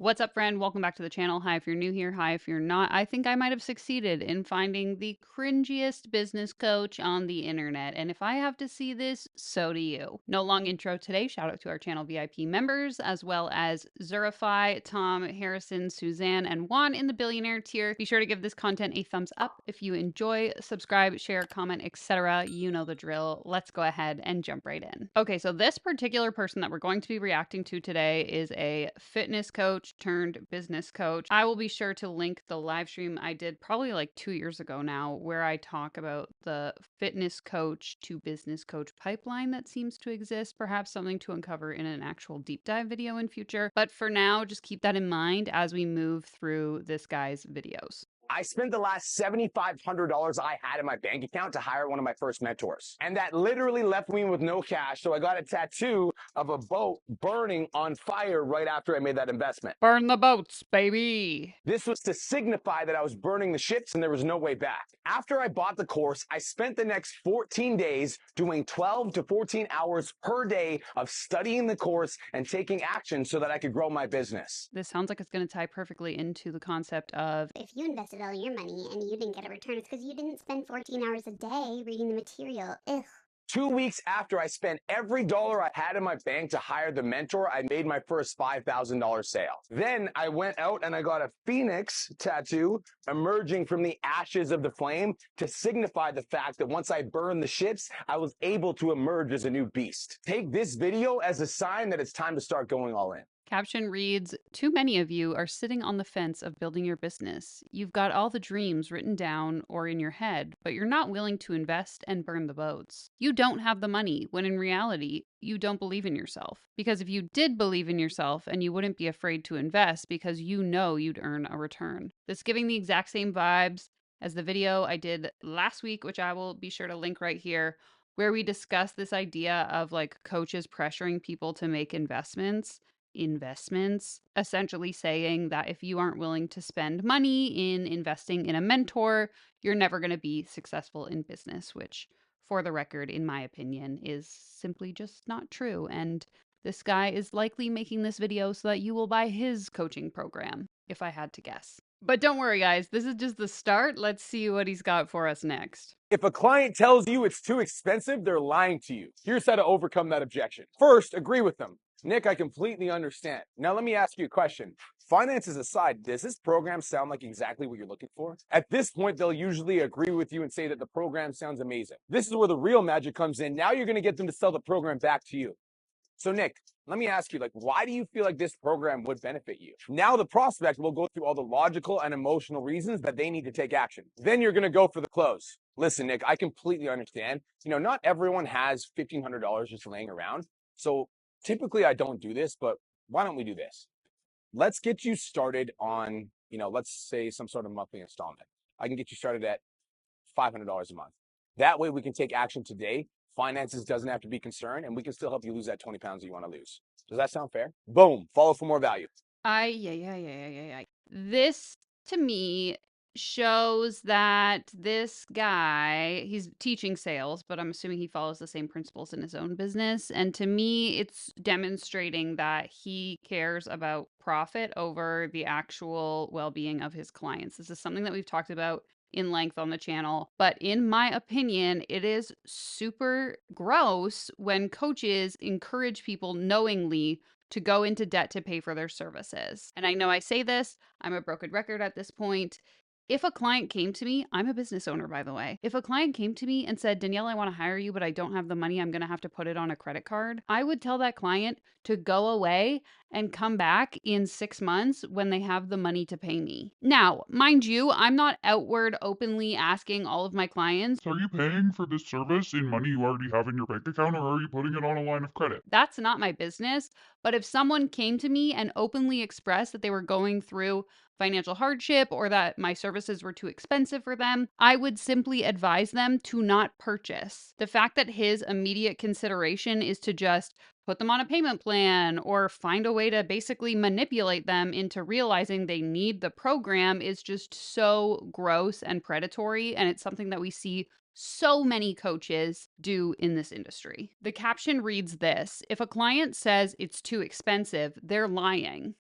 What's up, friend? Welcome back to the channel. Hi if you're new here. Hi if you're not. I think I might have succeeded in finding the cringiest business coach on the internet. And if I have to see this, so do you. No long intro today. Shout out to our channel VIP members, as well as Zurify, Tom, Harrison, Suzanne, and Juan in the billionaire tier. Be sure to give this content a thumbs up if you enjoy, subscribe, share, comment, etc. You know the drill. Let's go ahead and jump right in. Okay, so this particular person that we're going to be reacting to today is a fitness coach turned business coach. I will be sure to link the live stream I did probably like 2 years ago now, where I talk about the fitness coach to business coach pipeline that seems to exist. Perhaps something to uncover in an actual deep dive video in future. But for now, just keep that in mind as we move through this guy's videos. I spent the last $7,500 I had in my bank account to hire one of my first mentors. And that literally left me with no cash. So I got a tattoo of a boat burning on fire right after I made that investment. Burn the boats, baby. This was to signify that I was burning the ships and there was no way back. After I bought the course, I spent the next 14 days doing 12 to 14 hours per day of studying the course and taking action so that I could grow my business. This sounds like it's going to tie perfectly into the concept of If you invested all your money and you didn't get a return, it's because you didn't spend 14 hours a day reading the material. Ugh. 2 weeks after I spent every dollar I had in my bank to hire the mentor, I made my first $5,000 sale. Then I went out and I got a phoenix tattoo emerging from the ashes of the flame to signify the fact that once I burned the ships, I was able to emerge as a new beast. Take this video as a sign that it's time to start going all in. caption reads, "Too many of you are sitting on the fence of building your business. You've got all the dreams written down or in your head, but you're not willing to invest and burn the boats. You don't have the money, when in reality, you don't believe in yourself. Because if you did believe in yourself and you wouldn't be afraid to invest because you know you'd earn a return." This giving the exact same vibes as the video I did last week, which I will be sure to link right here, where we discuss this idea of like coaches pressuring people to make investments, essentially saying that if you aren't willing to spend money in investing in a mentor, you're never going to be successful in business, which, for the record, in my opinion, is simply just not true. And this guy is likely making this video so that you will buy his coaching program, if I had to guess. But don't worry, guys, this is just the start. Let's see what he's got for us next. If a client tells you it's too expensive, they're lying to you. Here's how to overcome that objection. First, agree with them. Nick, I completely understand. Now let me ask you a question. Finances aside, does this program sound like exactly what you're looking for? At this point, they'll usually agree with you and say that the program sounds amazing. This is where the real magic comes in. Now you're going to get them to sell the program back to you. So Nick, let me ask you, why do you feel like this program would benefit you? Now the prospect will go through all the logical and emotional reasons that they need to take action. Then you're going to go for the close. Listen, Nick, I completely understand. Not everyone has $1,500 just laying around. So typically I don't do this, but why don't we do this? Let's get you started on, let's say some sort of monthly installment. I can get you started at $500 a month. That way we can take action today. Finances doesn't have to be concerned, and we can still help you lose that 20 pounds that you want to lose. Does that sound fair? Boom. Follow for more value. Yeah. This to me shows that this guy, he's teaching sales, but I'm assuming he follows the same principles in his own business. And to me, it's demonstrating that he cares about profit over the actual well-being of his clients. This is something that we've talked about in length on the channel. But in my opinion, it is super gross when coaches encourage people knowingly to go into debt to pay for their services. And I know I say this, I'm a broken record at this point. If a client came to me, I'm a business owner, by the way. If a client came to me and said, "Danielle, I want to hire you, but I don't have the money, I'm going to have to put it on a credit card," I would tell that client to go away and come back in 6 months when they have the money to pay me. Now, mind you, I'm not outward openly asking all of my clients, So are you paying for this service in money you already have in your bank account, or are you putting it on a line of credit? that's not my business. But if someone came to me and openly expressed that they were going through financial hardship or that my services were too expensive for them, I would simply advise them to not purchase. The fact that his immediate consideration is to just put them on a payment plan or find a way to basically manipulate them into realizing they need the program is just so gross and predatory. And it's something that we see so many coaches do in this industry. The caption reads this: "If a client says it's too expensive, they're lying."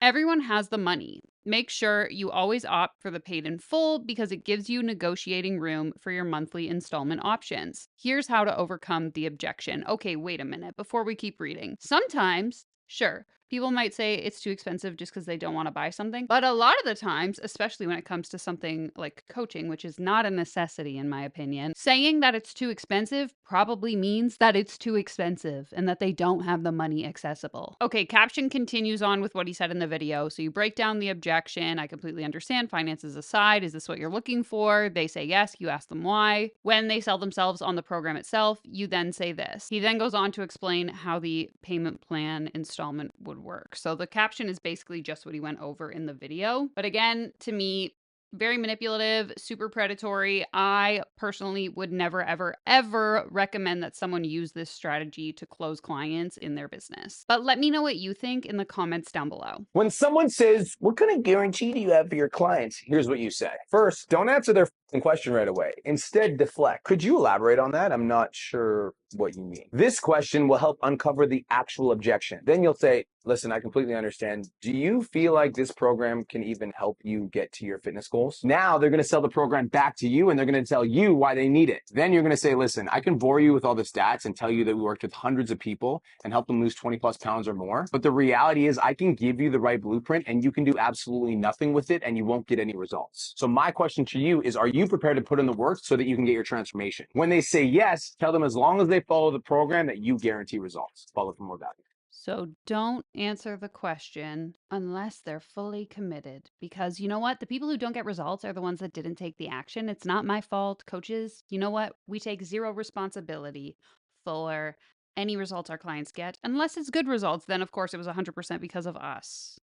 Everyone has the money. Make sure you always opt for the paid in full because it gives you negotiating room for your monthly installment options. Here's how to overcome the objection. Okay, wait a minute before we keep reading. Sometimes, sure, people might say it's too expensive just because they don't want to buy something. But a lot of the times, especially when it comes to something like coaching, which is not a necessity in my opinion, saying that it's too expensive probably means that it's too expensive and that they don't have the money accessible. Okay, caption continues on with what he said in the video. So you break down the objection. I completely understand. Finances aside, is this what you're looking for? They say yes. You ask them why. When they sell themselves on the program itself, you then say this. He then goes on to explain how the payment plan installment would work. So the caption is basically just what he went over in the video. But again, to me, very manipulative, super predatory. I personally would never, ever, ever recommend that someone use this strategy to close clients in their business. But let me know what you think in the comments down below. When someone says, what kind of guarantee do you have for your clients? Here's what you say. First, don't answer their question right away. Instead, deflect. Could you elaborate on that? I'm not sure what you mean. This question will help uncover the actual objection. Then you'll say, listen, I completely understand. Do you feel like this program can even help you get to your fitness goals? Now they're going to sell the program back to you and they're going to tell you why they need it. Then you're going to say, listen, I can bore you with all the stats and tell you that we worked with hundreds of people and helped them lose 20 plus pounds or more. But the reality is I can give you the right blueprint and you can do absolutely nothing with it and you won't get any results. So my question to you is, are you prepared to put in the work so that you can get your transformation? When they say yes, tell them as long as they follow the program that you guarantee results. Follow for more value. So don't answer the question unless they're fully committed. Because you know what? The people who don't get results are the ones that didn't take the action. It's not my fault. Coaches, you know what? We take zero responsibility for any results our clients get. Unless it's good results, then of course it was 100% because of us.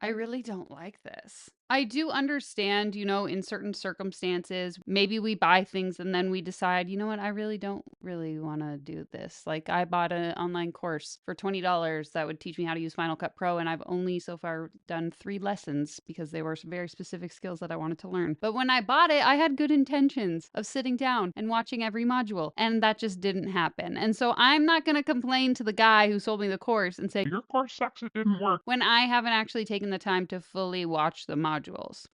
I really don't like this. I do understand, in certain circumstances, maybe we buy things and then we decide, you know what, I really don't really want to do this. Like I bought an online course for $20 that would teach me how to use Final Cut Pro, and I've only so far done 3 lessons because they were very specific skills that I wanted to learn. But when I bought it, I had good intentions of sitting down and watching every module, and that just didn't happen. And so I'm not going to complain to the guy who sold me the course and say, Your course sucks, it didn't work. when I haven't actually taken the time to fully watch the modules.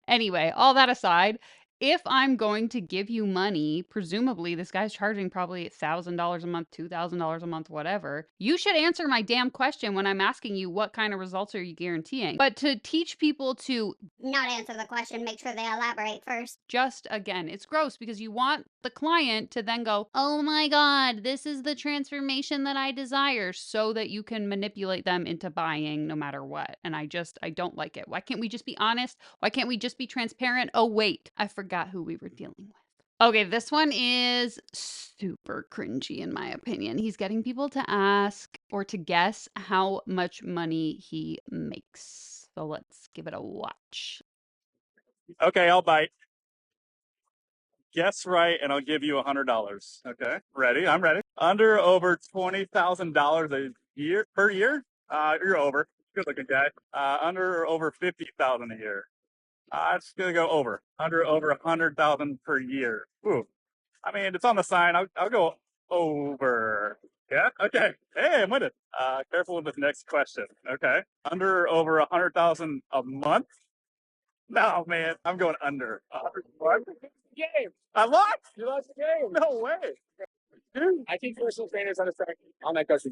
Anyway, all that aside, if I'm going to give you money, presumably this guy's charging probably $1,000 a month, $2,000 a month, whatever. You should answer my damn question when I'm asking you what kind of results are you guaranteeing. But to teach people to Not answer the question, make sure they elaborate first. just, again, it's gross because you want the client to then go, oh my God, this is the transformation that I desire, so that you can manipulate them into buying no matter what. And I don't like it. Why can't we just be honest? Why can't we just be transparent? Oh, wait, I forgot who we were dealing with. Okay, this one is super cringy in my opinion. He's getting people to ask or to guess how much money he makes. So let's give it a watch. Okay, I'll bite. Guess right, and I'll give you $100. Okay, ready? I'm ready. Under over $20,000 a year per year? You're over. Good looking guy. Under or over 50,000 a year. It's gonna go over. Under over 100,000 per year. Ooh, I mean it's on the sign. I'll go over. Yeah. Okay. Hey, I'm with it. Careful with this next question. Okay. Under or over 100,000 a month? No, man, I'm going under. What? Game. I lost. You lost the game. No way. Dude, I think personal trainers understand on that question.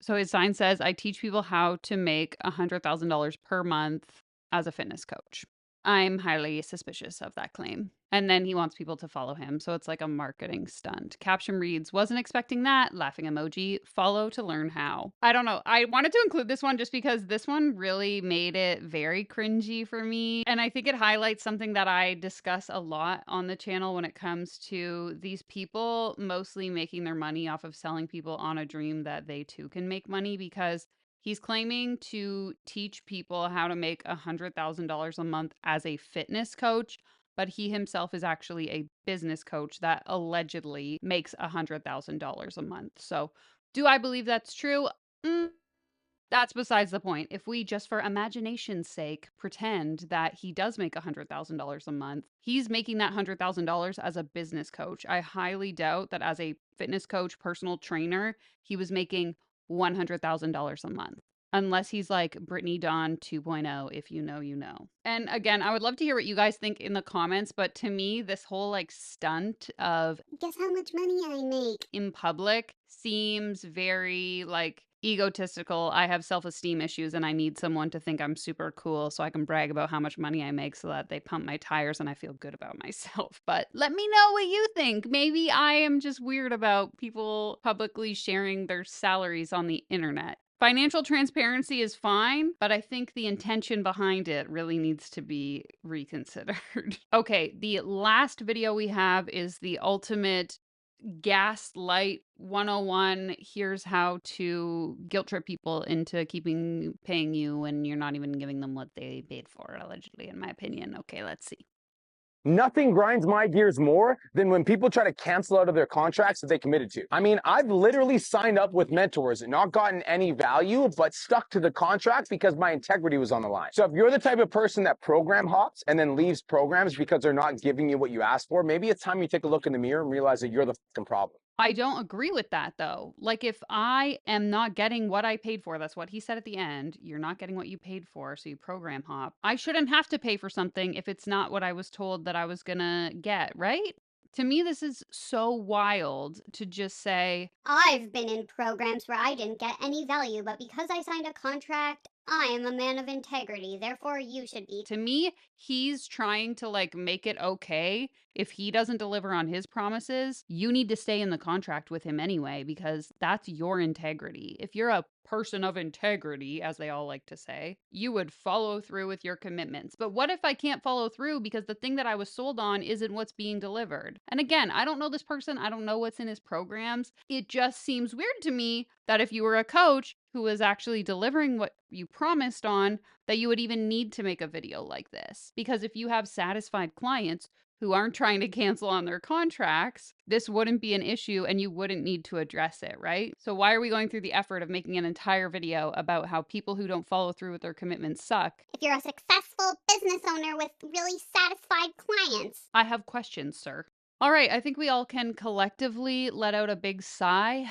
So his sign says, I teach people how to make $100,000 per month as a fitness coach. I'm highly suspicious of that claim. And then he wants people to follow him. So it's like a marketing stunt. Caption reads, wasn't expecting that. Laughing emoji. Follow to learn how. I don't know. I wanted to include this one just because this one really made it very cringy for me. And I think it highlights something that I discuss a lot on the channel when it comes to these people mostly making their money off of selling people on a dream that they too can make money, because he's claiming to teach people how to make $100,000 a month as a fitness coach, but he himself is actually a business coach that allegedly makes $100,000 a month. So, do I believe that's true? That's besides the point. If we, just for imagination's sake, pretend that he does make $100,000 a month, he's making that $100,000 as a business coach. I highly doubt that as a fitness coach, personal trainer, he was making $100,000 a month. Unless he's like Brittany Dawn 2.0, if you know, you know. And again, I would love to hear what you guys think in the comments, but to me, this whole like stunt of Guess how much money I make? in public seems very like egotistical. I have self-esteem issues and I need someone to think I'm super cool so I can brag about how much money I make so that they pump my tires and I feel good about myself. But let me know what you think. Maybe I am just weird about people publicly sharing their salaries on the internet. Financial transparency is fine, but I think the intention behind it really needs to be reconsidered. Okay, the last video we have is the ultimate gaslight 101. Here's how to guilt trip people into paying you when you're not even giving them what they paid for, allegedly, in my opinion. Okay, let's see. Nothing grinds my gears more than when people try to cancel out of their contracts that they committed to. I mean, I've literally signed up with mentors and not gotten any value, but stuck to the contract because my integrity was on the line. So if you're the type of person that program hops and then leaves programs because they're not giving you what you asked for, maybe it's time you take a look in the mirror and realize that you're the fucking problem. I don't agree with that though. Like if I am not getting what I paid for, that's what he said at the end, you're not getting what you paid for, so you program hop. I shouldn't have to pay for something if it's not what I was told that I was gonna get, right? To me, this is so wild to just say, I've been in programs where I didn't get any value, but because I signed a contract, I am a man of integrity, therefore you should be. to me, he's trying to like make it okay. If he doesn't deliver on his promises, you need to stay in the contract with him anyway, because that's your integrity. If you're a person of integrity, as they all like to say, you would follow through with your commitments. But what if I can't follow through because the thing that I was sold on isn't what's being delivered? And again, I don't know this person. I don't know what's in his programs. It just seems weird to me that if you were a coach who was actually delivering what you promised on, that you would even need to make a video like this. Because if you have satisfied clients who aren't trying to cancel on their contracts, this wouldn't be an issue and you wouldn't need to address it, right? So why are we going through the effort of making an entire video about how people who don't follow through with their commitments suck? If you're a successful business owner with really satisfied clients. I have questions, sir. All right, I think we all can collectively let out a big sigh.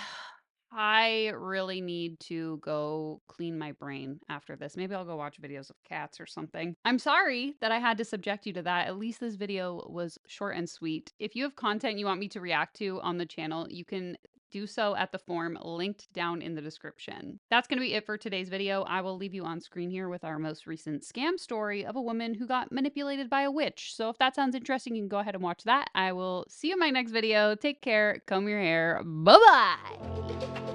I really need to go clean my brain after this. Maybe I'll go watch videos of cats or something. I'm sorry that I had to subject you to that. At least this video was short and sweet. If you have content you want me to react to on the channel, you can do so at the form linked down in the description. That's going to be it for today's video. I will leave you on screen here with our most recent scam story of a woman who got manipulated by a witch. So if that sounds interesting, you can go ahead and watch that. I will see you in my next video. Take care, comb your hair. Bye-bye!